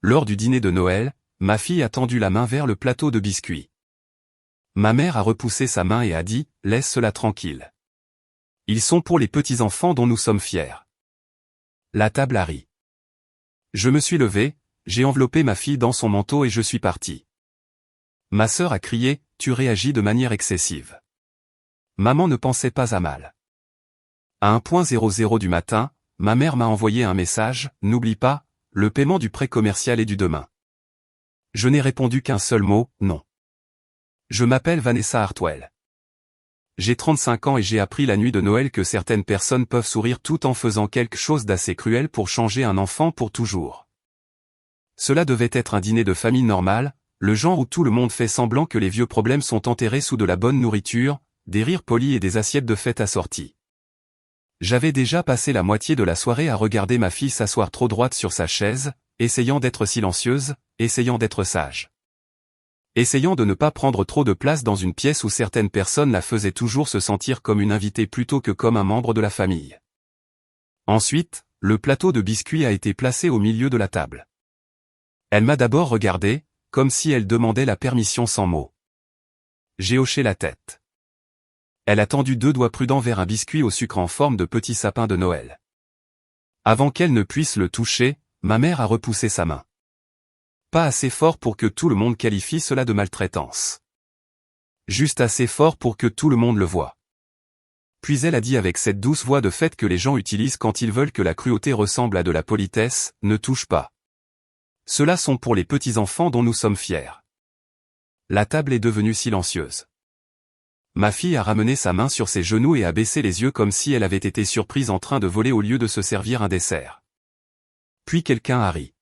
Lors du dîner de Noël, ma fille a tendu la main vers le plateau de biscuits. Ma mère a repoussé sa main et a dit « Laisse cela tranquille. Ils sont pour les petits-enfants dont nous sommes fiers. » La table a ri. Je me suis levé, j'ai enveloppé ma fille dans son manteau et je suis parti. Ma sœur a crié « Tu réagis de manière excessive. » Maman ne pensait pas à mal. À 1:00 du matin, ma mère m'a envoyé un message « N'oublie pas, le paiement du prêt commercial est dû demain. » Je n'ai répondu qu'un seul mot, non. Je m'appelle Vanessa Hartwell. J'ai 35 ans et j'ai appris la nuit de Noël que certaines personnes peuvent sourire tout en faisant quelque chose d'assez cruel pour changer un enfant pour toujours. Cela devait être un dîner de famille normal, le genre où tout le monde fait semblant que les vieux problèmes sont enterrés sous de la bonne nourriture, des rires polis et des assiettes de fête assorties. J'avais déjà passé la moitié de la soirée à regarder ma fille s'asseoir trop droite sur sa chaise, essayant d'être silencieuse, essayant d'être sage. Essayant de ne pas prendre trop de place dans une pièce où certaines personnes la faisaient toujours se sentir comme une invitée plutôt que comme un membre de la famille. Ensuite, le plateau de biscuits a été placé au milieu de la table. Elle m'a d'abord regardé, comme si elle demandait la permission sans mots. J'ai hoché la tête. Elle a tendu 2 doigts prudents vers un biscuit au sucre en forme de petit sapin de Noël. Avant qu'elle ne puisse le toucher, ma mère a repoussé sa main. Pas assez fort pour que tout le monde qualifie cela de maltraitance. Juste assez fort pour que tout le monde le voie. Puis elle a dit avec cette douce voix de fête que les gens utilisent quand ils veulent que la cruauté ressemble à de la politesse, « Ne touche pas. Ceux-là sont pour les petits-enfants dont nous sommes fiers. » La table est devenue silencieuse. Ma fille a ramené sa main sur ses genoux et a baissé les yeux comme si elle avait été surprise en train de voler au lieu de se servir un dessert. Puis quelqu'un a ri.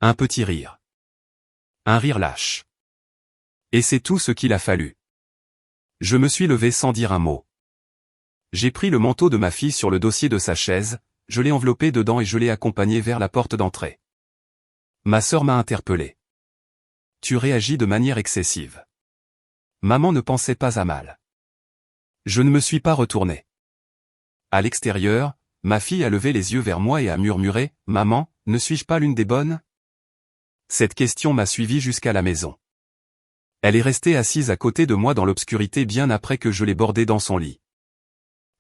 Un petit rire. Un rire lâche. Et c'est tout ce qu'il a fallu. Je me suis levé sans dire un mot. J'ai pris le manteau de ma fille sur le dossier de sa chaise, je l'ai enveloppé dedans et je l'ai accompagné vers la porte d'entrée. Ma sœur m'a interpellé. Tu réagis de manière excessive. Maman ne pensait pas à mal. Je ne me suis pas retourné. À l'extérieur, ma fille a levé les yeux vers moi et a murmuré « Maman, ne suis-je pas l'une des bonnes ?» Cette question m'a suivi jusqu'à la maison. Elle est restée assise à côté de moi dans l'obscurité bien après que je l'ai bordée dans son lit.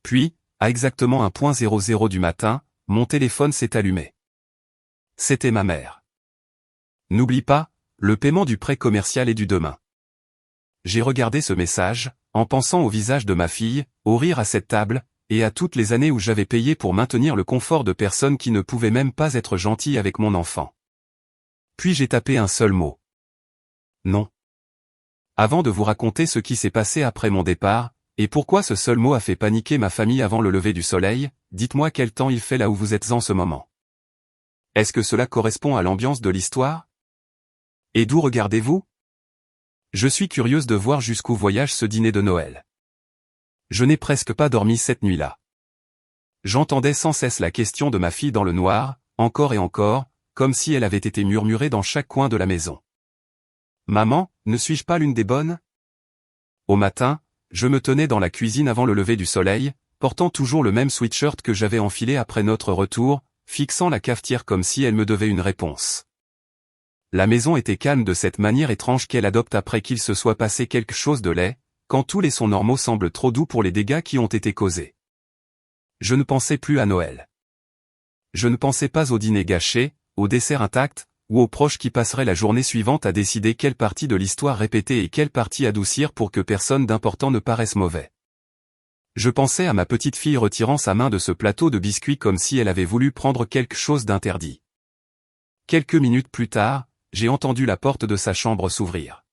Puis, à exactement 1:00 du matin, mon téléphone s'est allumé. C'était ma mère. N'oublie pas, le paiement du prêt commercial est dû demain. J'ai regardé ce message, en pensant au visage de ma fille, au rire à cette table, et à toutes les années où j'avais payé pour maintenir le confort de personnes qui ne pouvaient même pas être gentilles avec mon enfant. Puis j'ai tapé un seul mot. Non. Avant de vous raconter ce qui s'est passé après mon départ, et pourquoi ce seul mot a fait paniquer ma famille avant le lever du soleil, dites-moi quel temps il fait là où vous êtes en ce moment. Est-ce que cela correspond à l'ambiance de l'histoire? Et d'où regardez-vous? Je suis curieuse de voir jusqu'où voyage ce dîner de Noël. Je n'ai presque pas dormi cette nuit-là. J'entendais sans cesse la question de ma fille dans le noir, encore et encore, comme si elle avait été murmurée dans chaque coin de la maison. Maman, ne suis-je pas l'une des bonnes? Au matin, je me tenais dans la cuisine avant le lever du soleil, portant toujours le même sweatshirt que j'avais enfilé après notre retour, fixant la cafetière comme si elle me devait une réponse. La maison était calme de cette manière étrange qu'elle adopte après qu'il se soit passé quelque chose de laid, quand tous les sons normaux semblent trop doux pour les dégâts qui ont été causés. Je ne pensais plus à Noël. Je ne pensais pas au dîner gâché, au dessert intact, ou aux proches qui passeraient la journée suivante à décider quelle partie de l'histoire répéter et quelle partie adoucir pour que personne d'important ne paraisse mauvais. Je pensais à ma petite fille retirant sa main de ce plateau de biscuits comme si elle avait voulu prendre quelque chose d'interdit. Quelques minutes plus tard, j'ai entendu la porte de sa chambre s'ouvrir.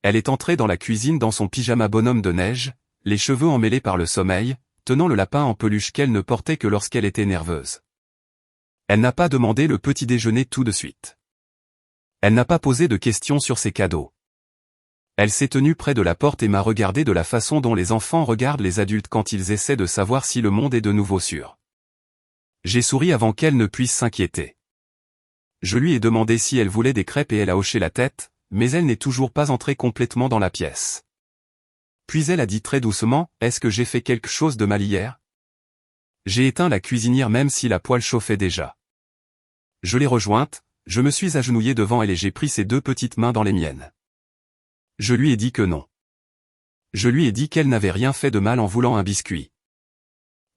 Elle est entrée dans la cuisine dans son pyjama bonhomme de neige, les cheveux emmêlés par le sommeil, tenant le lapin en peluche qu'elle ne portait que lorsqu'elle était nerveuse. Elle n'a pas demandé le petit déjeuner tout de suite. Elle n'a pas posé de questions sur ses cadeaux. Elle s'est tenue près de la porte et m'a regardé de la façon dont les enfants regardent les adultes quand ils essaient de savoir si le monde est de nouveau sûr. J'ai souri avant qu'elle ne puisse s'inquiéter. Je lui ai demandé si elle voulait des crêpes et elle a hoché la tête, mais elle n'est toujours pas entrée complètement dans la pièce. Puis elle a dit très doucement, « Est-ce que j'ai fait quelque chose de mal hier ?» J'ai éteint la cuisinière même si la poêle chauffait déjà. Je l'ai rejointe, je me suis agenouillé devant elle et j'ai pris ses 2 petites mains dans les miennes. Je lui ai dit que non. Je lui ai dit qu'elle n'avait rien fait de mal en voulant un biscuit.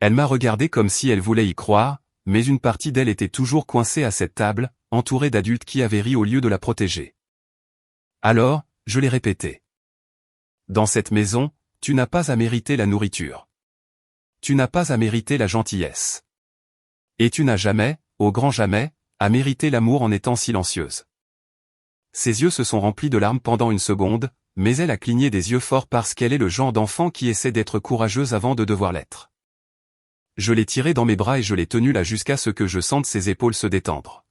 Elle m'a regardé comme si elle voulait y croire, mais une partie d'elle était toujours coincée à cette table, entourée d'adultes qui avaient ri au lieu de la protéger. Alors, je l'ai répété. Dans cette maison, tu n'as pas à mériter la nourriture. Tu n'as pas à mériter la gentillesse. Et tu n'as jamais, au grand jamais, à mériter l'amour en étant silencieuse. Ses yeux se sont remplis de larmes pendant une seconde, mais elle a cligné des yeux forts parce qu'elle est le genre d'enfant qui essaie d'être courageuse avant de devoir l'être. Je l'ai tirée dans mes bras et je l'ai tenue là jusqu'à ce que je sente ses épaules se détendre.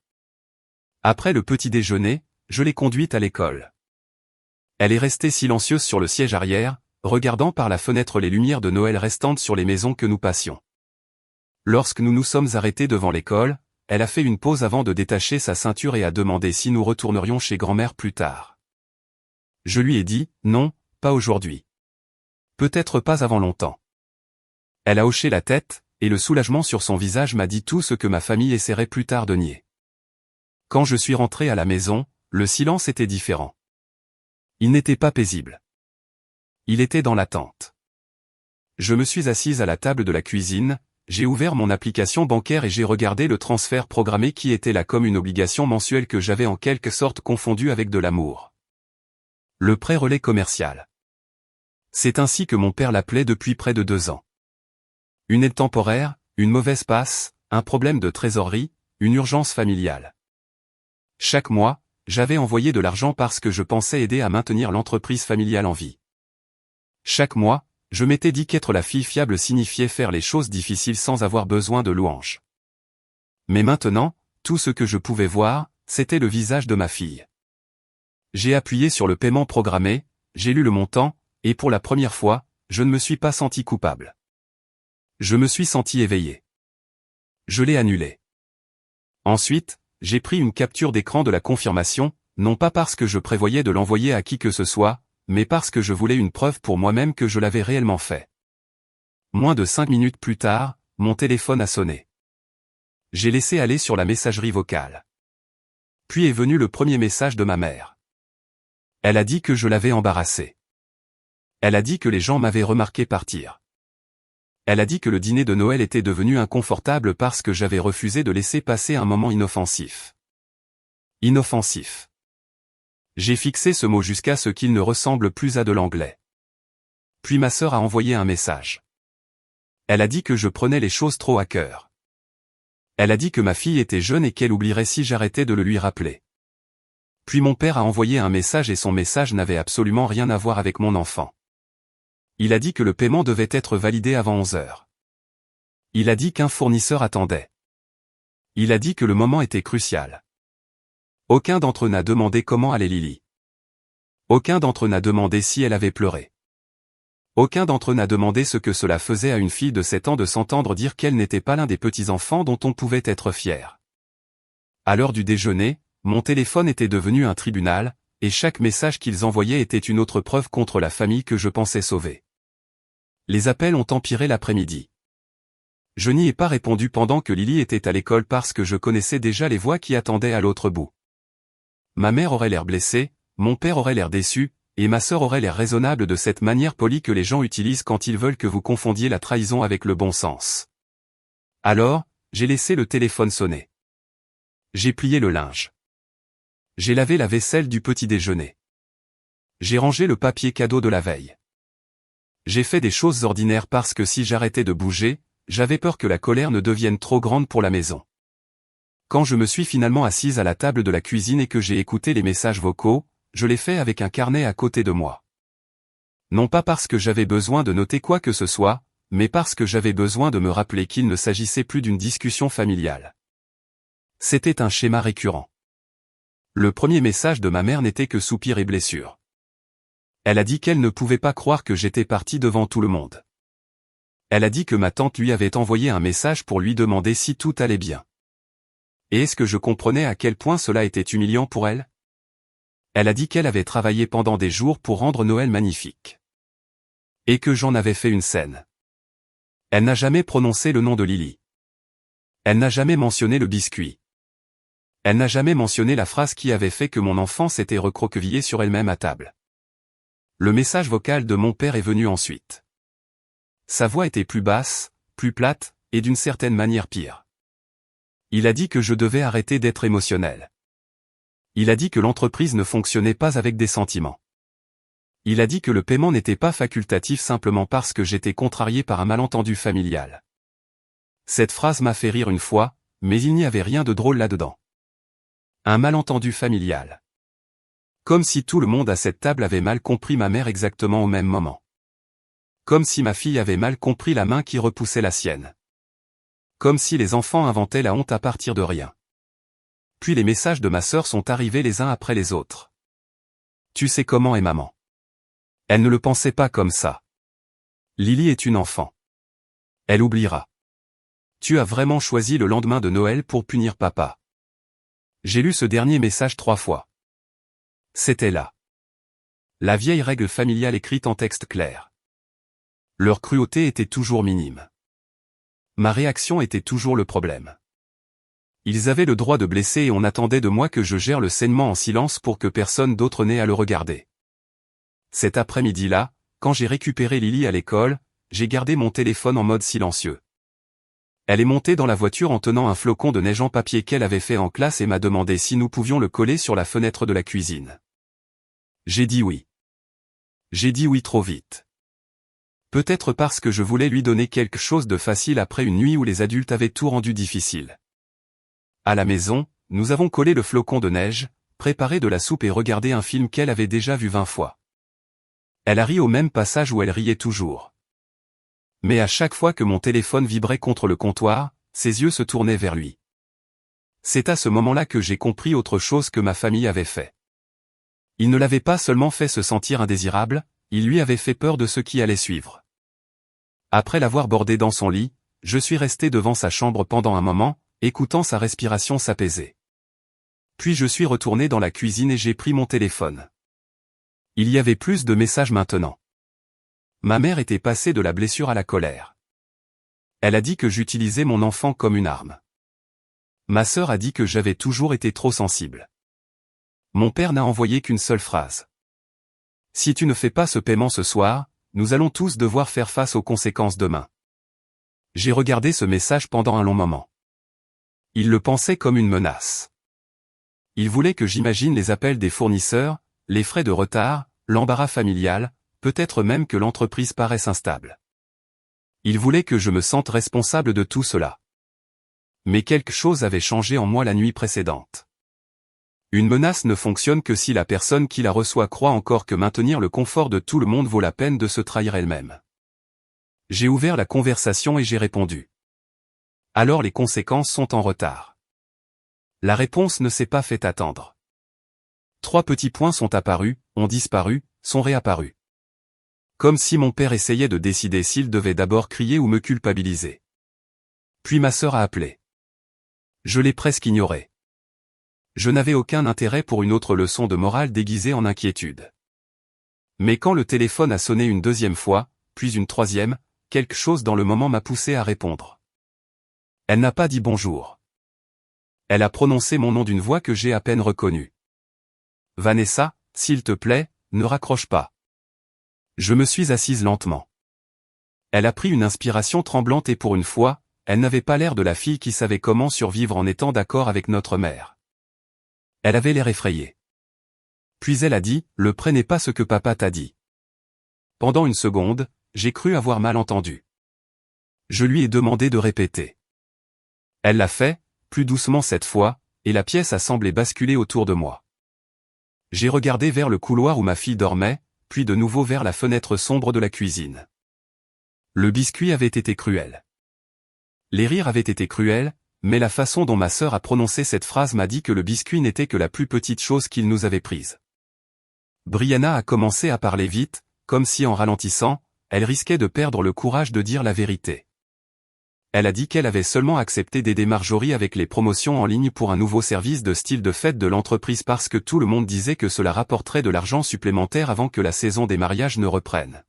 Après le petit déjeuner, je l'ai conduite à l'école. Elle est restée silencieuse sur le siège arrière, regardant par la fenêtre les lumières de Noël restantes sur les maisons que nous passions. Lorsque nous nous sommes arrêtés devant l'école, elle a fait une pause avant de détacher sa ceinture et a demandé si nous retournerions chez grand-mère plus tard. Je lui ai dit, non, pas aujourd'hui. Peut-être pas avant longtemps. Elle a hoché la tête, et le soulagement sur son visage m'a dit tout ce que ma famille essaierait plus tard de nier. Quand je suis rentré à la maison, le silence était différent. Il n'était pas paisible. Il était dans l'attente. Je me suis assise à la table de la cuisine, j'ai ouvert mon application bancaire et j'ai regardé le transfert programmé qui était là comme une obligation mensuelle que j'avais en quelque sorte confondue avec de l'amour. Le prêt relais commercial. C'est ainsi que mon père l'appelait depuis près de 2 ans. Une aide temporaire, une mauvaise passe, un problème de trésorerie, une urgence familiale. Chaque mois, j'avais envoyé de l'argent parce que je pensais aider à maintenir l'entreprise familiale en vie. Chaque mois, je m'étais dit qu'être la fille fiable signifiait faire les choses difficiles sans avoir besoin de louanges. Mais maintenant, tout ce que je pouvais voir, c'était le visage de ma fille. J'ai appuyé sur le paiement programmé, j'ai lu le montant, et pour la première fois, je ne me suis pas senti coupable. Je me suis senti éveillé. Je l'ai annulé. Ensuite, j'ai pris une capture d'écran de la confirmation, non pas parce que je prévoyais de l'envoyer à qui que ce soit, mais parce que je voulais une preuve pour moi-même que je l'avais réellement fait. Moins de 5 minutes plus tard, mon téléphone a sonné. J'ai laissé aller sur la messagerie vocale. Puis est venu le premier message de ma mère. Elle a dit que je l'avais embarrassée. Elle a dit que les gens m'avaient remarqué partir. Elle a dit que le dîner de Noël était devenu inconfortable parce que j'avais refusé de laisser passer un moment inoffensif. Inoffensif. J'ai fixé ce mot jusqu'à ce qu'il ne ressemble plus à de l'anglais. Puis ma sœur a envoyé un message. Elle a dit que je prenais les choses trop à cœur. Elle a dit que ma fille était jeune et qu'elle oublierait si j'arrêtais de le lui rappeler. Puis mon père a envoyé un message et son message n'avait absolument rien à voir avec mon enfant. Il a dit que le paiement devait être validé avant 11 heures. Il a dit qu'un fournisseur attendait. Il a dit que le moment était crucial. Aucun d'entre eux n'a demandé comment allait Lily. Aucun d'entre eux n'a demandé si elle avait pleuré. Aucun d'entre eux n'a demandé ce que cela faisait à une fille de 7 ans de s'entendre dire qu'elle n'était pas l'un des petits-enfants dont on pouvait être fier. À l'heure du déjeuner, mon téléphone était devenu un tribunal, et chaque message qu'ils envoyaient était une autre preuve contre la famille que je pensais sauver. Les appels ont empiré l'après-midi. Je n'y ai pas répondu pendant que Lily était à l'école parce que je connaissais déjà les voix qui attendaient à l'autre bout. Ma mère aurait l'air blessée, mon père aurait l'air déçu, et ma sœur aurait l'air raisonnable de cette manière polie que les gens utilisent quand ils veulent que vous confondiez la trahison avec le bon sens. Alors, j'ai laissé le téléphone sonner. J'ai plié le linge. J'ai lavé la vaisselle du petit déjeuner. J'ai rangé le papier cadeau de la veille. J'ai fait des choses ordinaires parce que si j'arrêtais de bouger, j'avais peur que la colère ne devienne trop grande pour la maison. Quand je me suis finalement assise à la table de la cuisine et que j'ai écouté les messages vocaux, je l'ai fait avec un carnet à côté de moi. Non pas parce que j'avais besoin de noter quoi que ce soit, mais parce que j'avais besoin de me rappeler qu'il ne s'agissait plus d'une discussion familiale. C'était un schéma récurrent. Le premier message de ma mère n'était que soupirs et blessures. Elle a dit qu'elle ne pouvait pas croire que j'étais parti devant tout le monde. Elle a dit que ma tante lui avait envoyé un message pour lui demander si tout allait bien. Et est-ce que je comprenais à quel point cela était humiliant pour elle? Elle a dit qu'elle avait travaillé pendant des jours pour rendre Noël magnifique. Et que j'en avais fait une scène. Elle n'a jamais prononcé le nom de Lily. Elle n'a jamais mentionné le biscuit. Elle n'a jamais mentionné la phrase qui avait fait que mon enfant s'était recroquevillé sur elle-même à table. Le message vocal de mon père est venu ensuite. Sa voix était plus basse, plus plate, et d'une certaine manière pire. Il a dit que je devais arrêter d'être émotionnel. Il a dit que l'entreprise ne fonctionnait pas avec des sentiments. Il a dit que le paiement n'était pas facultatif simplement parce que j'étais contrarié par un malentendu familial. Cette phrase m'a fait rire une fois, mais il n'y avait rien de drôle là-dedans. Un malentendu familial. Comme si tout le monde à cette table avait mal compris ma mère exactement au même moment. Comme si ma fille avait mal compris la main qui repoussait la sienne. Comme si les enfants inventaient la honte à partir de rien. Puis les messages de ma sœur sont arrivés les uns après les autres. Tu sais comment est maman. Elle ne le pensait pas comme ça. Lily est une enfant. Elle oubliera. Tu as vraiment choisi le lendemain de Noël pour punir papa. J'ai lu ce dernier message 3 fois. C'était là. La vieille règle familiale écrite en texte clair. Leur cruauté était toujours minime. Ma réaction était toujours le problème. Ils avaient le droit de blesser et on attendait de moi que je gère le saignement en silence pour que personne d'autre n'ait à le regarder. Cet après-midi-là, quand j'ai récupéré Lily à l'école, j'ai gardé mon téléphone en mode silencieux. Elle est montée dans la voiture en tenant un flocon de neige en papier qu'elle avait fait en classe et m'a demandé si nous pouvions le coller sur la fenêtre de la cuisine. J'ai dit oui. J'ai dit oui trop vite. Peut-être parce que je voulais lui donner quelque chose de facile après une nuit où les adultes avaient tout rendu difficile. À la maison, nous avons collé le flocon de neige, préparé de la soupe et regardé un film qu'elle avait déjà vu 20 fois. Elle a ri au même passage où elle riait toujours. Mais à chaque fois que mon téléphone vibrait contre le comptoir, ses yeux se tournaient vers lui. C'est à ce moment-là que j'ai compris autre chose que ma famille avait fait. Il ne l'avait pas seulement fait se sentir indésirable, il lui avait fait peur de ce qui allait suivre. Après l'avoir bordé dans son lit, je suis resté devant sa chambre pendant un moment, écoutant sa respiration s'apaiser. Puis je suis retourné dans la cuisine et j'ai pris mon téléphone. Il y avait plus de messages maintenant. Ma mère était passée de la blessure à la colère. Elle a dit que j'utilisais mon enfant comme une arme. Ma sœur a dit que j'avais toujours été trop sensible. Mon père n'a envoyé qu'une seule phrase. Si tu ne fais pas ce paiement ce soir, nous allons tous devoir faire face aux conséquences demain. J'ai regardé ce message pendant un long moment. Il le pensait comme une menace. Il voulait que j'imagine les appels des fournisseurs, les frais de retard, l'embarras familial, peut-être même que l'entreprise paraisse instable. Il voulait que je me sente responsable de tout cela. Mais quelque chose avait changé en moi la nuit précédente. Une menace ne fonctionne que si la personne qui la reçoit croit encore que maintenir le confort de tout le monde vaut la peine de se trahir elle-même. J'ai ouvert la conversation et j'ai répondu. Alors les conséquences sont en retard. La réponse ne s'est pas fait attendre. 3 petits points sont apparus, ont disparu, sont réapparus. Comme si mon père essayait de décider s'il devait d'abord crier ou me culpabiliser. Puis ma sœur a appelé. Je l'ai presque ignoré. Je n'avais aucun intérêt pour une autre leçon de morale déguisée en inquiétude. Mais quand le téléphone a sonné une 2e fois, puis une 3e, quelque chose dans le moment m'a poussé à répondre. Elle n'a pas dit bonjour. Elle a prononcé mon nom d'une voix que j'ai à peine reconnue. Vanessa, s'il te plaît, ne raccroche pas. Je me suis assise lentement. Elle a pris une inspiration tremblante et pour une fois, elle n'avait pas l'air de la fille qui savait comment survivre en étant d'accord avec notre mère. Elle avait l'air effrayée. Puis elle a dit, « Le prêt n'est pas ce que papa t'a dit. » Pendant une seconde, j'ai cru avoir mal entendu. Je lui ai demandé de répéter. Elle l'a fait, plus doucement cette fois, et la pièce a semblé basculer autour de moi. J'ai regardé vers le couloir où ma fille dormait, puis de nouveau vers la fenêtre sombre de la cuisine. Le biscuit avait été cruel. Les rires avaient été cruels, mais la façon dont ma sœur a prononcé cette phrase m'a dit que le biscuit n'était que la plus petite chose qu'il nous avait prise. Brianna a commencé à parler vite, comme si en ralentissant, elle risquait de perdre le courage de dire la vérité. Elle a dit qu'elle avait seulement accepté d'aider Marjorie avec les promotions en ligne pour un nouveau service de style de fête de l'entreprise parce que tout le monde disait que cela rapporterait de l'argent supplémentaire avant que la saison des mariages ne reprenne.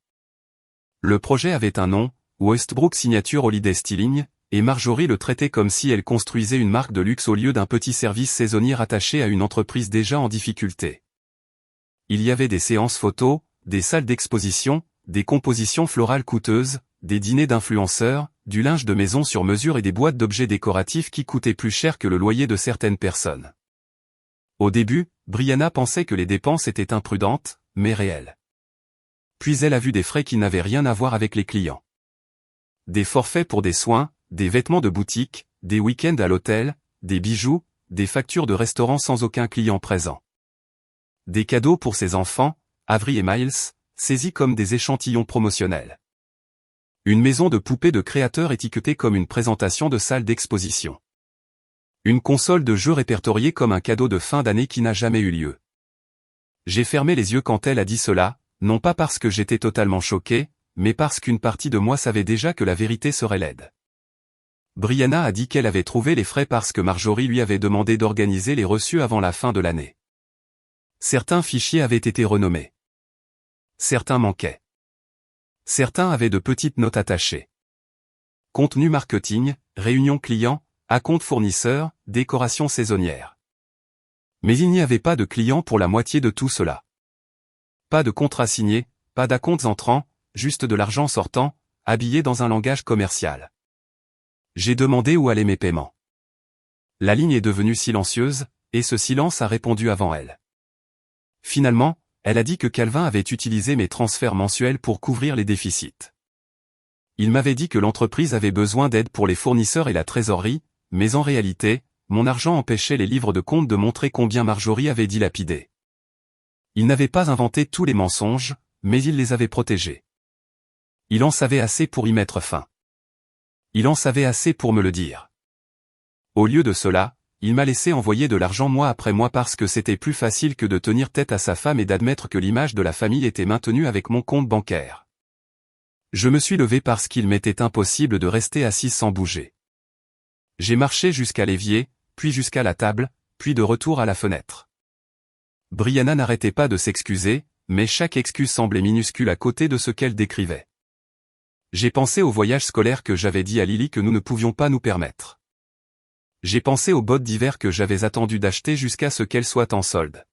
Le projet avait un nom, Westbrook Signature Holiday Styling, et Marjorie le traitait comme si elle construisait une marque de luxe au lieu d'un petit service saisonnier rattaché à une entreprise déjà en difficulté. Il y avait des séances photos, des salles d'exposition, des compositions florales coûteuses, des dîners d'influenceurs, du linge de maison sur mesure et des boîtes d'objets décoratifs qui coûtaient plus cher que le loyer de certaines personnes. Au début, Brianna pensait que les dépenses étaient imprudentes, mais réelles. Puis elle a vu des frais qui n'avaient rien à voir avec les clients. Des forfaits pour des soins, des vêtements de boutique, des week-ends à l'hôtel, des bijoux, des factures de restaurant sans aucun client présent. Des cadeaux pour ses enfants, Avery et Miles, saisis comme des échantillons promotionnels. Une maison de poupées de créateurs étiquetée comme une présentation de salle d'exposition. Une console de jeux répertoriée comme un cadeau de fin d'année qui n'a jamais eu lieu. J'ai fermé les yeux quand elle a dit cela, non pas parce que j'étais totalement choqué, mais parce qu'une partie de moi savait déjà que la vérité serait laide. Brianna a dit qu'elle avait trouvé les frais parce que Marjorie lui avait demandé d'organiser les reçus avant la fin de l'année. Certains fichiers avaient été renommés. Certains manquaient. Certains avaient de petites notes attachées. Contenu marketing, réunion client, acompte fournisseur, décoration saisonnière. Mais il n'y avait pas de client pour la moitié de tout cela. Pas de contrat signé, pas d'acomptes entrants, juste de l'argent sortant, habillé dans un langage commercial. J'ai demandé où allaient mes paiements. La ligne est devenue silencieuse, et ce silence a répondu avant elle. Finalement, elle a dit que Calvin avait utilisé mes transferts mensuels pour couvrir les déficits. Il m'avait dit que l'entreprise avait besoin d'aide pour les fournisseurs et la trésorerie, mais en réalité, mon argent empêchait les livres de compte de montrer combien Marjorie avait dilapidé. Il n'avait pas inventé tous les mensonges, mais il les avait protégés. Il en savait assez pour y mettre fin. Il en savait assez pour me le dire. Au lieu de cela, il m'a laissé envoyer de l'argent mois après mois parce que c'était plus facile que de tenir tête à sa femme et d'admettre que l'image de la famille était maintenue avec mon compte bancaire. Je me suis levé parce qu'il m'était impossible de rester assis sans bouger. J'ai marché jusqu'à l'évier, puis jusqu'à la table, puis de retour à la fenêtre. Brianna n'arrêtait pas de s'excuser, mais chaque excuse semblait minuscule à côté de ce qu'elle décrivait. J'ai pensé au voyage scolaire que j'avais dit à Lily que nous ne pouvions pas nous permettre. J'ai pensé aux bottes d'hiver que j'avais attendu d'acheter jusqu'à ce qu'elles soient en solde.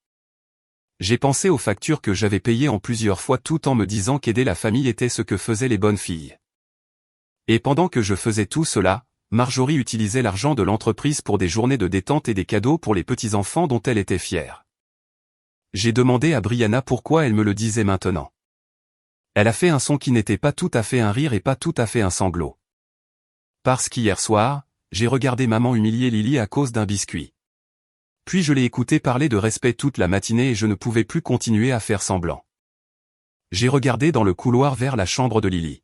J'ai pensé aux factures que j'avais payées en plusieurs fois tout en me disant qu'aider la famille était ce que faisaient les bonnes filles. Et pendant que je faisais tout cela, Marjorie utilisait l'argent de l'entreprise pour des journées de détente et des cadeaux pour les petits-enfants dont elle était fière. J'ai demandé à Brianna pourquoi elle me le disait maintenant. Elle a fait un son qui n'était pas tout à fait un rire et pas tout à fait un sanglot. Parce qu'hier soir, j'ai regardé maman humilier Lily à cause d'un biscuit. Puis je l'ai écouté parler de respect toute la matinée et je ne pouvais plus continuer à faire semblant. J'ai regardé dans le couloir vers la chambre de Lily.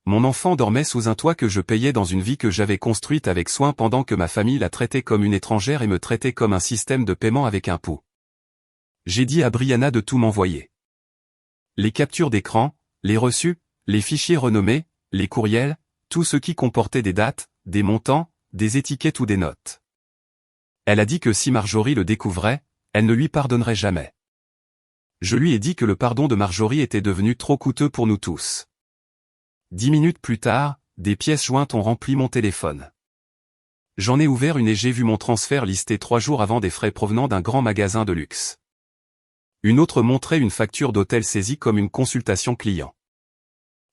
Mon enfant dormait sous un toit que je payais dans une vie que j'avais construite avec soin pendant que ma famille la traitait comme une étrangère et me traitait comme un système de paiement avec un pouls. J'ai dit à Brianna de tout m'envoyer. Les captures d'écran, les reçus, les fichiers renommés, les courriels, tout ce qui comportait des dates, des montants, des étiquettes ou des notes. Elle a dit que si Marjorie le découvrait, elle ne lui pardonnerait jamais. Je lui ai dit que le pardon de Marjorie était devenu trop coûteux pour nous tous. 10 minutes plus tard, des pièces jointes ont rempli mon téléphone. J'en ai ouvert une et j'ai vu mon transfert listé 3 jours avant des frais provenant d'un grand magasin de luxe. Une autre montrait une facture d'hôtel saisie comme une consultation client.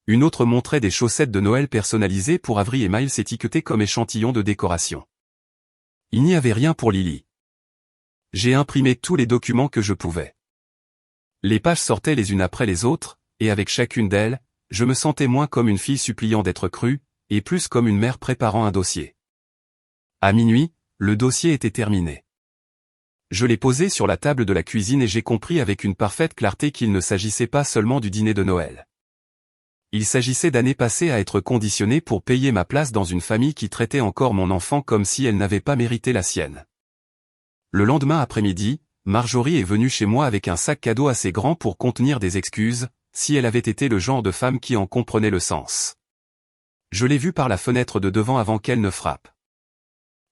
Une autre montrait des chaussettes de Noël personnalisées pour Avery et Miles étiquetées comme échantillons de décoration. Il n'y avait rien pour Lily. J'ai imprimé tous les documents que je pouvais. Les pages sortaient les unes après les autres, et avec chacune d'elles, je me sentais moins comme une fille suppliant d'être crue, et plus comme une mère préparant un dossier. À minuit, le dossier était terminé. Je l'ai posé sur la table de la cuisine et j'ai compris avec une parfaite clarté qu'il ne s'agissait pas seulement du dîner de Noël. Il s'agissait d'années passées à être conditionnées pour payer ma place dans une famille qui traitait encore mon enfant comme si elle n'avait pas mérité la sienne. Le lendemain après-midi, Marjorie est venue chez moi avec un sac cadeau assez grand pour contenir des excuses, si elle avait été le genre de femme qui en comprenait le sens. Je l'ai vue par la fenêtre de devant avant qu'elle ne frappe.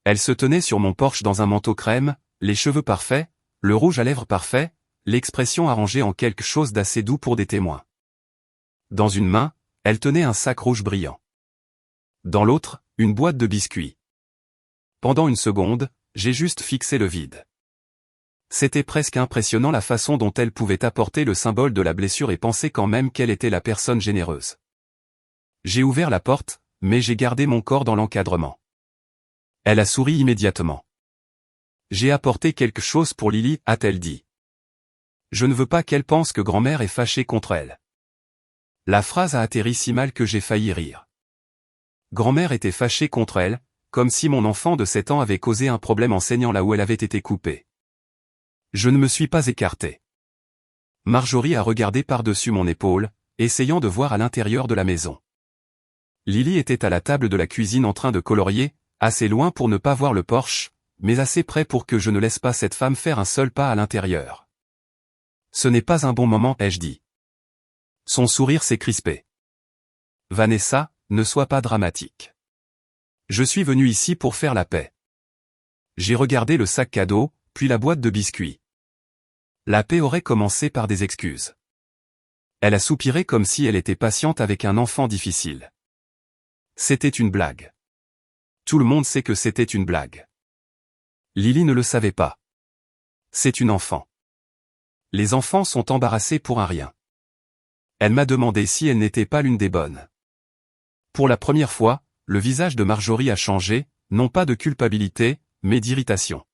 Elle se tenait sur mon porche dans un manteau crème, les cheveux parfaits, le rouge à lèvres parfait, l'expression arrangée en quelque chose d'assez doux pour des témoins. Dans une main, elle tenait un sac rouge brillant. Dans l'autre, une boîte de biscuits. Pendant une seconde, j'ai juste fixé le vide. C'était presque impressionnant la façon dont elle pouvait apporter le symbole de la blessure et penser quand même qu'elle était la personne généreuse. J'ai ouvert la porte, mais j'ai gardé mon corps dans l'encadrement. Elle a souri immédiatement. J'ai apporté quelque chose pour Lily, a-t-elle dit. Je ne veux pas qu'elle pense que grand-mère est fâchée contre elle. La phrase a atterri si mal que j'ai failli rire. Grand-mère était fâchée contre elle, comme si mon enfant de 7 ans avait causé un problème en saignant là où elle avait été coupée. Je ne me suis pas écarté. Marjorie a regardé par-dessus mon épaule, essayant de voir à l'intérieur de la maison. Lily était à la table de la cuisine en train de colorier, assez loin pour ne pas voir le porche, mais assez près pour que je ne laisse pas cette femme faire un seul pas à l'intérieur. Ce n'est pas un bon moment, ai-je dit. Son sourire s'est crispé. Vanessa, ne sois pas dramatique. Je suis venu ici pour faire la paix. J'ai regardé le sac cadeau, puis la boîte de biscuits. La paix aurait commencé par des excuses. Elle a soupiré comme si elle était patiente avec un enfant difficile. C'était une blague. Tout le monde sait que c'était une blague. Lily ne le savait pas. C'est une enfant. Les enfants sont embarrassés pour un rien. Elle m'a demandé si elle n'était pas l'une des bonnes. Pour la première fois, le visage de Marjorie a changé, non pas de culpabilité, mais d'irritation.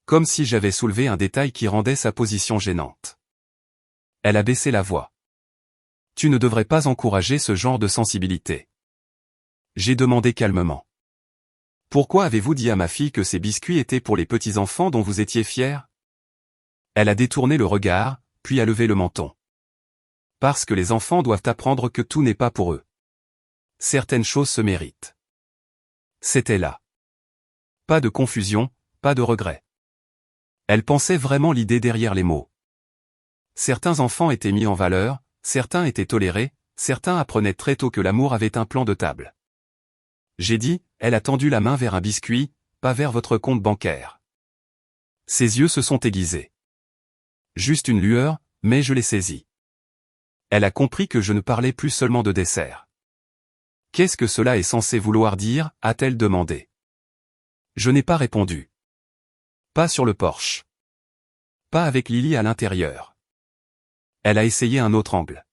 Comme si j'avais soulevé un détail qui rendait sa position gênante. Elle a baissé la voix. Tu ne devrais pas encourager ce genre de sensibilité. J'ai demandé calmement. Pourquoi avez-vous dit à ma fille que ces biscuits étaient pour les petits-enfants dont vous étiez fiers? Elle a détourné le regard, puis a levé le menton. Parce que les enfants doivent apprendre que tout n'est pas pour eux. Certaines choses se méritent. C'était là. Pas de confusion, pas de regret. Elle pensait vraiment l'idée derrière les mots. Certains enfants étaient mis en valeur, certains étaient tolérés, certains apprenaient très tôt que l'amour avait un plan de table. J'ai dit, elle a tendu la main vers un biscuit, pas vers votre compte bancaire. Ses yeux se sont aiguisés. Juste une lueur, mais je l'ai saisie. Elle a compris que je ne parlais plus seulement de dessert. Qu'est-ce que cela est censé vouloir dire, a-t-elle demandé. Je n'ai pas répondu. Pas sur le porche. Pas avec Lily à l'intérieur. Elle a essayé un autre angle.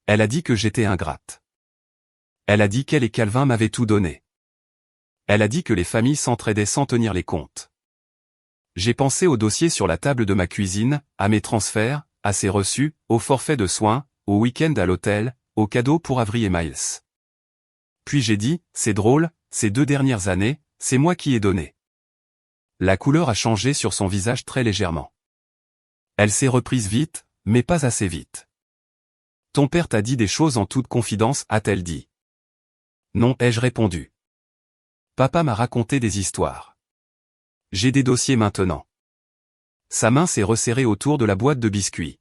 Elle a dit que j'étais ingrate. Elle a dit qu'elle et Calvin m'avaient tout donné. Elle a dit que les familles s'entraidaient sans tenir les comptes. J'ai pensé au dossier sur la table de ma cuisine, à mes transferts, à ses reçus, au forfait de soins, au week-end à l'hôtel, aux cadeaux pour Avery et Miles. Puis j'ai dit, c'est drôle, ces 2 dernières années, c'est moi qui ai donné. La couleur a changé sur son visage très légèrement. Elle s'est reprise vite, mais pas assez vite. Ton père t'a dit des choses en toute confidence, a-t-elle dit. Non, ai-je répondu. Papa m'a raconté des histoires. J'ai des dossiers maintenant. Sa main s'est resserrée autour de la boîte de biscuits.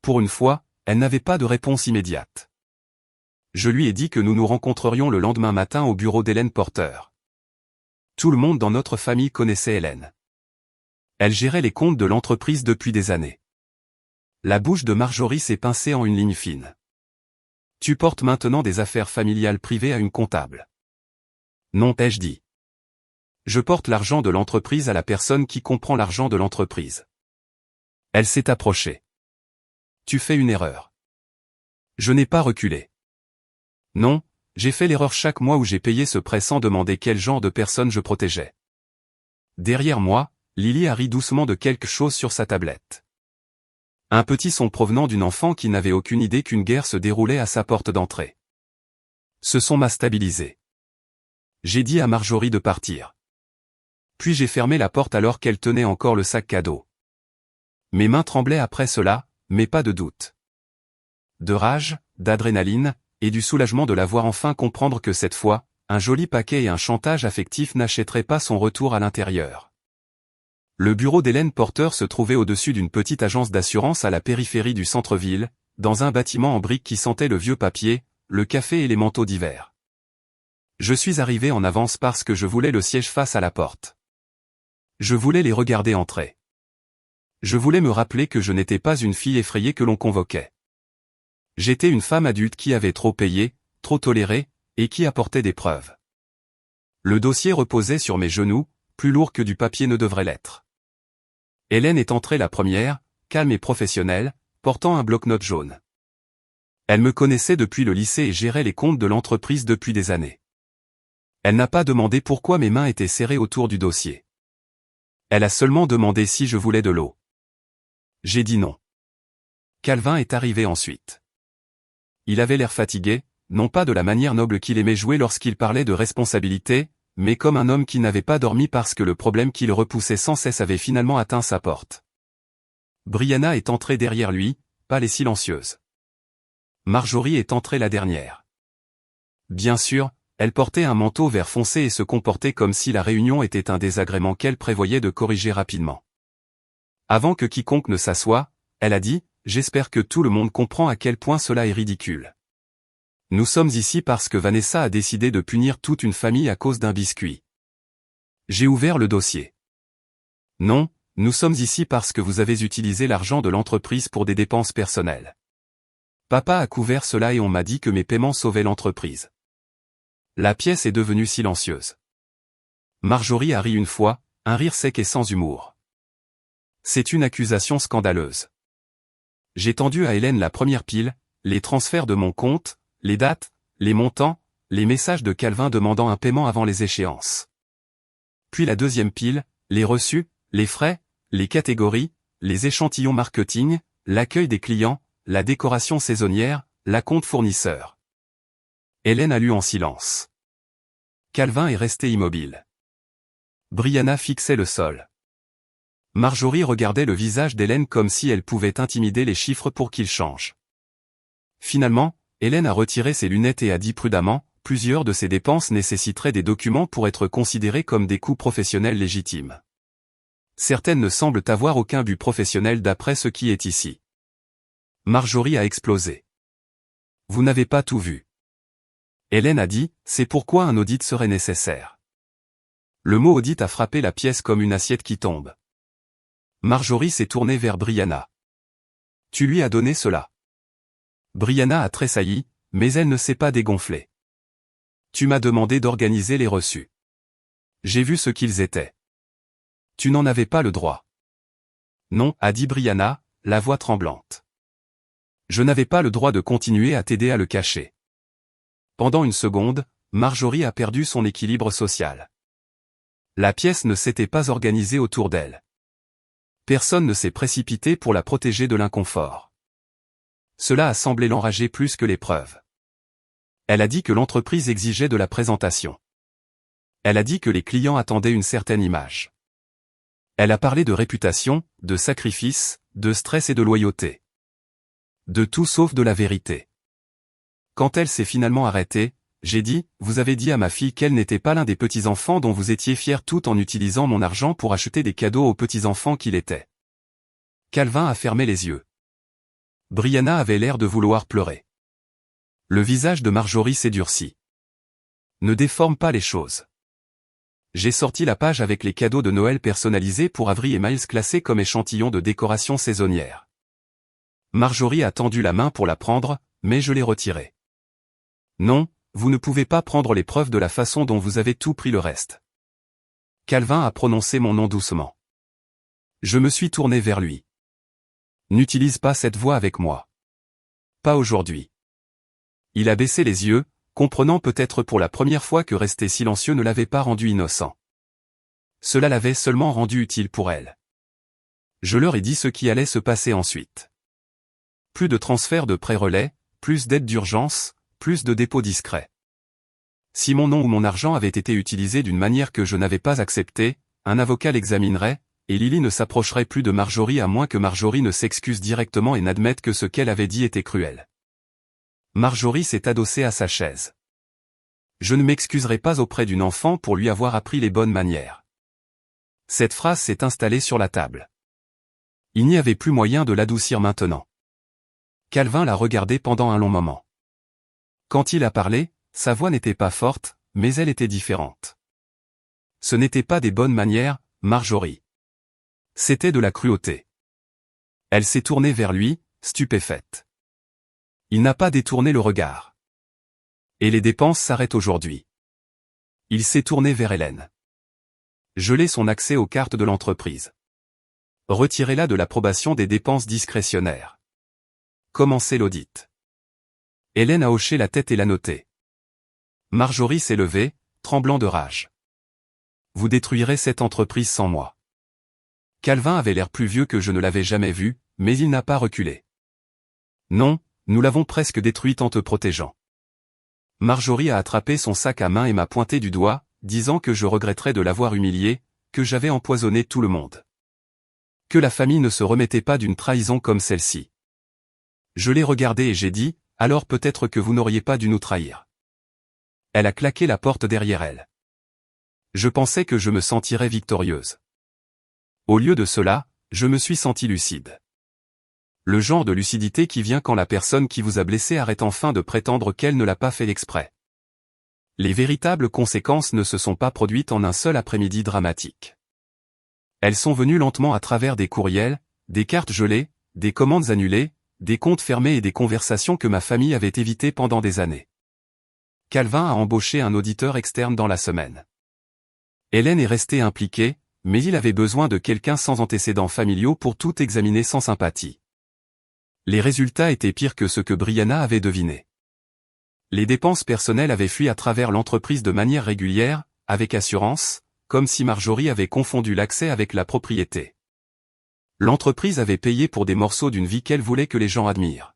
Pour une fois, elle n'avait pas de réponse immédiate. Je lui ai dit que nous nous rencontrerions le lendemain matin au bureau d'Hélène Porter. Tout le monde dans notre famille connaissait Hélène. Elle gérait les comptes de l'entreprise depuis des années. La bouche de Marjorie s'est pincée en une ligne fine. Tu portes maintenant des affaires familiales privées à une comptable. Non, ai-je dit. Je porte l'argent de l'entreprise à la personne qui comprend l'argent de l'entreprise. Elle s'est approchée. Tu fais une erreur. Je n'ai pas reculé. Non, j'ai fait l'erreur chaque mois où j'ai payé ce prêt sans demander quel genre de personne je protégeais. Derrière moi, Lily a ri doucement de quelque chose sur sa tablette. Un petit son provenant d'une enfant qui n'avait aucune idée qu'une guerre se déroulait à sa porte d'entrée. Ce son m'a stabilisé. J'ai dit à Marjorie de partir. Puis j'ai fermé la porte alors qu'elle tenait encore le sac cadeau. Mes mains tremblaient après cela, mais pas de doute. De rage, d'adrénaline, et du soulagement de la voir enfin comprendre que cette fois, un joli paquet et un chantage affectif n'achèteraient pas son retour à l'intérieur. Le bureau d'Hélène Porter se trouvait au-dessus d'une petite agence d'assurance à la périphérie du centre-ville, dans un bâtiment en briques qui sentait le vieux papier, le café et les manteaux d'hiver. Je suis arrivé en avance parce que je voulais le siège face à la porte. Je voulais les regarder entrer. Je voulais me rappeler que je n'étais pas une fille effrayée que l'on convoquait. J'étais une femme adulte qui avait trop payé, trop toléré, et qui apportait des preuves. Le dossier reposait sur mes genoux, plus lourd que du papier ne devrait l'être. Hélène est entrée la première, calme et professionnelle, portant un bloc-notes jaune. Elle me connaissait depuis le lycée et gérait les comptes de l'entreprise depuis des années. Elle n'a pas demandé pourquoi mes mains étaient serrées autour du dossier. Elle a seulement demandé si je voulais de l'eau. J'ai dit non. Calvin est arrivé ensuite. Il avait l'air fatigué, non pas de la manière noble qu'il aimait jouer lorsqu'il parlait de responsabilité, mais comme un homme qui n'avait pas dormi parce que le problème qu'il repoussait sans cesse avait finalement atteint sa porte. Brianna est entrée derrière lui, pâle et silencieuse. Marjorie est entrée la dernière. Bien sûr, elle portait un manteau vert foncé et se comportait comme si la réunion était un désagrément qu'elle prévoyait de corriger rapidement. Avant que quiconque ne s'assoie, elle a dit « J'espère que tout le monde comprend à quel point cela est ridicule. Nous sommes ici parce que Vanessa a décidé de punir toute une famille à cause d'un biscuit. » J'ai ouvert le dossier. Non, nous sommes ici parce que vous avez utilisé l'argent de l'entreprise pour des dépenses personnelles. Papa a couvert cela et on m'a dit que mes paiements sauvaient l'entreprise. La pièce est devenue silencieuse. Marjorie a ri une fois, un rire sec et sans humour. C'est une accusation scandaleuse. J'ai tendu à Hélène la première pile, les transferts de mon compte, les dates, les montants, les messages de Calvin demandant un paiement avant les échéances. Puis la deuxième pile, les reçus, les frais, les catégories, les échantillons marketing, l'accueil des clients, la décoration saisonnière, la compte fournisseur. Hélène a lu en silence. Calvin est resté immobile. Brianna fixait le sol. Marjorie regardait le visage d'Hélène comme si elle pouvait intimider les chiffres pour qu'ils changent. Finalement, Hélène a retiré ses lunettes et a dit prudemment, plusieurs de ces dépenses nécessiteraient des documents pour être considérés comme des coûts professionnels légitimes. Certaines ne semblent avoir aucun but professionnel d'après ce qui est ici. Marjorie a explosé. Vous n'avez pas tout vu. Hélène a dit, c'est pourquoi un audit serait nécessaire. Le mot audit a frappé la pièce comme une assiette qui tombe. Marjorie s'est tournée vers Brianna. Tu lui as donné cela. Brianna a tressailli, mais elle ne s'est pas dégonflée. Tu m'as demandé d'organiser les reçus. J'ai vu ce qu'ils étaient. Tu n'en avais pas le droit. Non, a dit Brianna, la voix tremblante. Je n'avais pas le droit de continuer à t'aider à le cacher. Pendant une seconde, Marjorie a perdu son équilibre social. La pièce ne s'était pas organisée autour d'elle. Personne ne s'est précipité pour la protéger de l'inconfort. Cela a semblé l'enrager plus que les preuves. Elle a dit que l'entreprise exigeait de la présentation. Elle a dit que les clients attendaient une certaine image. Elle a parlé de réputation, de sacrifice, de stress et de loyauté. De tout sauf de la vérité. Quand elle s'est finalement arrêtée, j'ai dit, vous avez dit à ma fille qu'elle n'était pas l'un des petits-enfants dont vous étiez fiers tout en utilisant mon argent pour acheter des cadeaux aux petits-enfants qu'il était. Calvin a fermé les yeux. Brianna avait l'air de vouloir pleurer. Le visage de Marjorie s'est durci. Ne déforme pas les choses. J'ai sorti la page avec les cadeaux de Noël personnalisés pour Avery et Miles classés comme échantillons de décoration saisonnière. Marjorie a tendu la main pour la prendre, mais je l'ai retirée. Non, vous ne pouvez pas prendre les preuves de la façon dont vous avez tout pris le reste. Calvin a prononcé mon nom doucement. Je me suis tourné vers lui. N'utilise pas cette voix avec moi. Pas aujourd'hui. Il a baissé les yeux, comprenant peut-être pour la première fois que rester silencieux ne l'avait pas rendu innocent. Cela l'avait seulement rendu utile pour elle. Je leur ai dit ce qui allait se passer ensuite. Plus de transferts de pré-relais, plus d'aides d'urgence, plus de dépôts discrets. Si mon nom ou mon argent avait été utilisé d'une manière que je n'avais pas acceptée, un avocat l'examinerait, et Lily ne s'approcherait plus de Marjorie à moins que Marjorie ne s'excuse directement et n'admette que ce qu'elle avait dit était cruel. Marjorie s'est adossée à sa chaise. Je ne m'excuserai pas auprès d'une enfant pour lui avoir appris les bonnes manières. Cette phrase s'est installée sur la table. Il n'y avait plus moyen de l'adoucir maintenant. Calvin l'a regardé pendant un long moment. Quand il a parlé, sa voix n'était pas forte, mais elle était différente. Ce n'était pas des bonnes manières, Marjorie. C'était de la cruauté. Elle s'est tournée vers lui, stupéfaite. Il n'a pas détourné le regard. Et les dépenses s'arrêtent aujourd'hui. Il s'est tourné vers Hélène. Gelez son accès aux cartes de l'entreprise. Retirez-la de l'approbation des dépenses discrétionnaires. Commencez l'audit. Hélène a hoché la tête et l'a noté. Marjorie s'est levée, tremblant de rage. Vous détruirez cette entreprise sans moi. Calvin avait l'air plus vieux que je ne l'avais jamais vu, mais il n'a pas reculé. Non, nous l'avons presque détruite en te protégeant. Marjorie a attrapé son sac à main et m'a pointé du doigt, disant que je regretterais de l'avoir humilié, que j'avais empoisonné tout le monde. Que la famille ne se remettait pas d'une trahison comme celle-ci. Je l'ai regardée et j'ai dit, alors peut-être que vous n'auriez pas dû nous trahir. Elle a claqué la porte derrière elle. Je pensais que je me sentirais victorieuse. Au lieu de cela, je me suis senti lucide. Le genre de lucidité qui vient quand la personne qui vous a blessé arrête enfin de prétendre qu'elle ne l'a pas fait exprès. Les véritables conséquences ne se sont pas produites en un seul après-midi dramatique. Elles sont venues lentement à travers des courriels, des cartes gelées, des commandes annulées, des comptes fermés et des conversations que ma famille avait évitées pendant des années. Calvin a embauché un auditeur externe dans la semaine. Hélène est restée impliquée, mais il avait besoin de quelqu'un sans antécédents familiaux pour tout examiner sans sympathie. Les résultats étaient pires que ce que Brianna avait deviné. Les dépenses personnelles avaient fui à travers l'entreprise de manière régulière, avec assurance, comme si Marjorie avait confondu l'accès avec la propriété. L'entreprise avait payé pour des morceaux d'une vie qu'elle voulait que les gens admirent.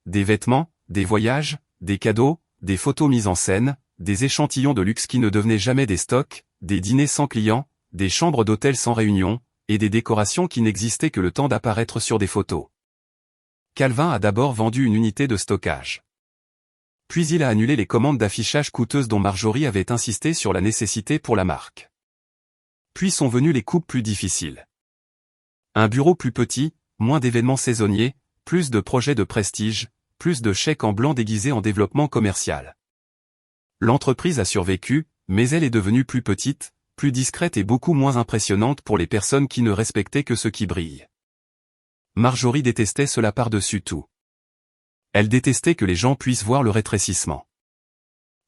Des vêtements, des voyages, des cadeaux, des photos mises en scène, des échantillons de luxe qui ne devenaient jamais des stocks, des dîners sans clients, des chambres d'hôtel sans réunion, et des décorations qui n'existaient que le temps d'apparaître sur des photos. Calvin a d'abord vendu une unité de stockage. Puis il a annulé les commandes d'affichage coûteuses dont Marjorie avait insisté sur la nécessité pour la marque. Puis sont venues les coupes plus difficiles. Un bureau plus petit, moins d'événements saisonniers, plus de projets de prestige, plus de chèques en blanc déguisés en développement commercial. L'entreprise a survécu, mais elle est devenue plus petite, plus discrète et beaucoup moins impressionnante pour les personnes qui ne respectaient que ce qui brille. Marjorie détestait cela par-dessus tout. Elle détestait que les gens puissent voir le rétrécissement.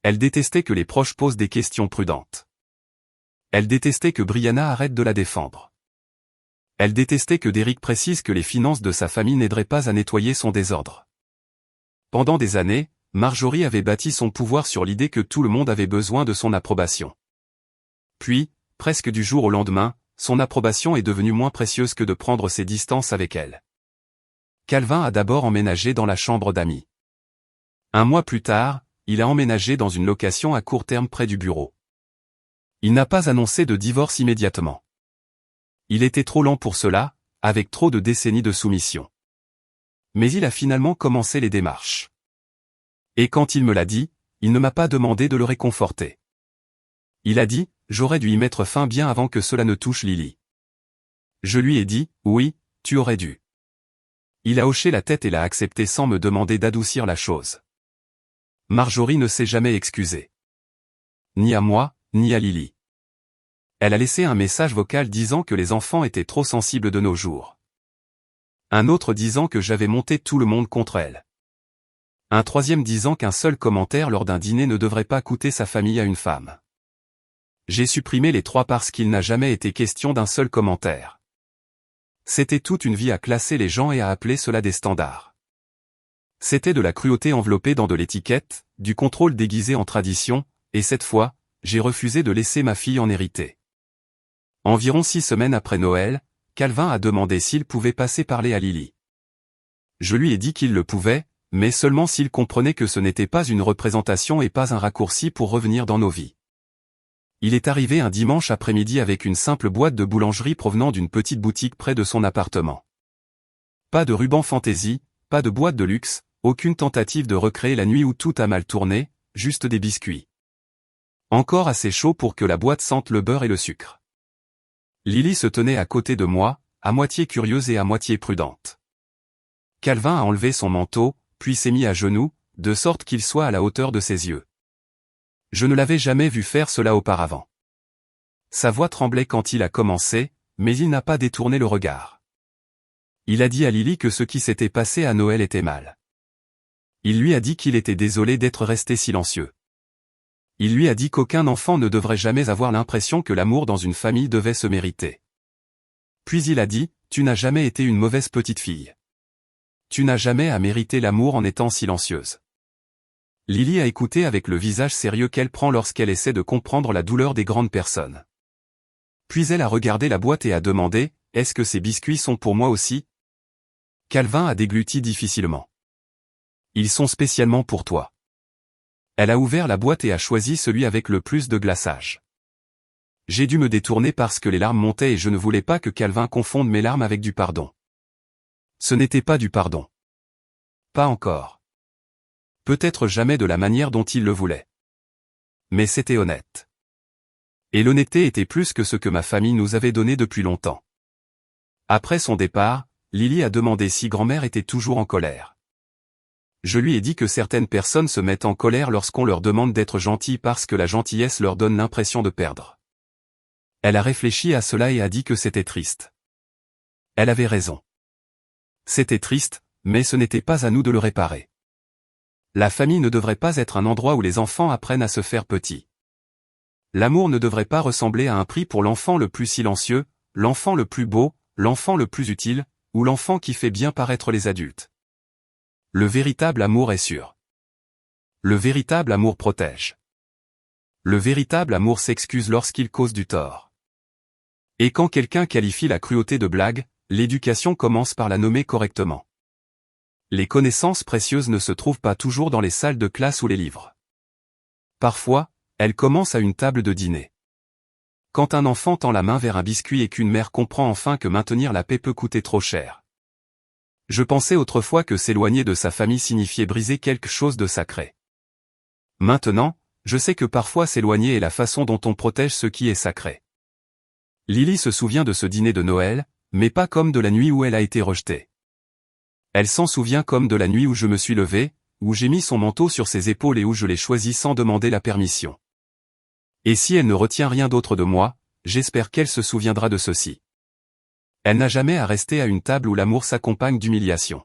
Elle détestait que les proches posent des questions prudentes. Elle détestait que Brianna arrête de la défendre. Elle détestait que Derek précise que les finances de sa famille n'aideraient pas à nettoyer son désordre. Pendant des années, Marjorie avait bâti son pouvoir sur l'idée que tout le monde avait besoin de son approbation. Puis, presque du jour au lendemain, son approbation est devenue moins précieuse que de prendre ses distances avec elle. Calvin a d'abord emménagé dans la chambre d'amis. Un mois plus tard, il a emménagé dans une location à court terme près du bureau. Il n'a pas annoncé de divorce immédiatement. Il était trop lent pour cela, avec trop de décennies de soumission. Mais il a finalement commencé les démarches. Et quand il me l'a dit, il ne m'a pas demandé de le réconforter. Il a dit, j'aurais dû y mettre fin bien avant que cela ne touche Lily. Je lui ai dit, oui, tu aurais dû. Il a hoché la tête et l'a accepté sans me demander d'adoucir la chose. Marjorie ne s'est jamais excusée. Ni à moi, ni à Lily. Elle a laissé un message vocal disant que les enfants étaient trop sensibles de nos jours. Un autre disant que j'avais monté tout le monde contre elle. Un troisième disant qu'un seul commentaire lors d'un dîner ne devrait pas coûter sa famille à une femme. J'ai supprimé les trois parce qu'il n'a jamais été question d'un seul commentaire. C'était toute une vie à classer les gens et à appeler cela des standards. C'était de la cruauté enveloppée dans de l'étiquette, du contrôle déguisé en tradition, et cette fois, j'ai refusé de laisser ma fille en hériter. Environ 6 semaines après Noël, Calvin a demandé s'il pouvait passer parler à Lily. Je lui ai dit qu'il le pouvait, mais seulement s'il comprenait que ce n'était pas une représentation et pas un raccourci pour revenir dans nos vies. Il est arrivé un dimanche après-midi avec une simple boîte de boulangerie provenant d'une petite boutique près de son appartement. Pas de ruban fantaisie, pas de boîte de luxe, aucune tentative de recréer la nuit où tout a mal tourné, juste des biscuits. Encore assez chaud pour que la boîte sente le beurre et le sucre. Lily se tenait à côté de moi, à moitié curieuse et à moitié prudente. Calvin a enlevé son manteau, puis s'est mis à genoux, de sorte qu'il soit à la hauteur de ses yeux. Je ne l'avais jamais vu faire cela auparavant. Sa voix tremblait quand il a commencé, mais il n'a pas détourné le regard. Il a dit à Lily que ce qui s'était passé à Noël était mal. Il lui a dit qu'il était désolé d'être resté silencieux. Il lui a dit qu'aucun enfant ne devrait jamais avoir l'impression que l'amour dans une famille devait se mériter. Puis il a dit, tu n'as jamais été une mauvaise petite fille. Tu n'as jamais à mériter l'amour en étant silencieuse. Lily a écouté avec le visage sérieux qu'elle prend lorsqu'elle essaie de comprendre la douleur des grandes personnes. Puis elle a regardé la boîte et a demandé, est-ce que ces biscuits sont pour moi aussi? Calvin a dégluti difficilement. Ils sont spécialement pour toi. Elle a ouvert la boîte et a choisi celui avec le plus de glaçage. J'ai dû me détourner parce que les larmes montaient et je ne voulais pas que Calvin confonde mes larmes avec du pardon. Ce n'était pas du pardon. Pas encore. Peut-être jamais de la manière dont il le voulait. Mais c'était honnête. Et l'honnêteté était plus que ce que ma famille nous avait donné depuis longtemps. Après son départ, Lily a demandé si grand-mère était toujours en colère. Je lui ai dit que certaines personnes se mettent en colère lorsqu'on leur demande d'être gentils parce que la gentillesse leur donne l'impression de perdre. Elle a réfléchi à cela et a dit que c'était triste. Elle avait raison. C'était triste, mais ce n'était pas à nous de le réparer. La famille ne devrait pas être un endroit où les enfants apprennent à se faire petits. L'amour ne devrait pas ressembler à un prix pour l'enfant le plus silencieux, l'enfant le plus beau, l'enfant le plus utile, ou l'enfant qui fait bien paraître les adultes. Le véritable amour est sûr. Le véritable amour protège. Le véritable amour s'excuse lorsqu'il cause du tort. Et quand quelqu'un qualifie la cruauté de blague, l'éducation commence par la nommer correctement. Les connaissances précieuses ne se trouvent pas toujours dans les salles de classe ou les livres. Parfois, elles commencent à une table de dîner. Quand un enfant tend la main vers un biscuit et qu'une mère comprend enfin que maintenir la paix peut coûter trop cher. Je pensais autrefois que s'éloigner de sa famille signifiait briser quelque chose de sacré. Maintenant, je sais que parfois s'éloigner est la façon dont on protège ce qui est sacré. Lily se souvient de ce dîner de Noël, mais pas comme de la nuit où elle a été rejetée. Elle s'en souvient comme de la nuit où je me suis levé, où j'ai mis son manteau sur ses épaules et où je l'ai choisi sans demander la permission. Et si elle ne retient rien d'autre de moi, j'espère qu'elle se souviendra de ceci. Elle n'a jamais à rester à une table où l'amour s'accompagne d'humiliation.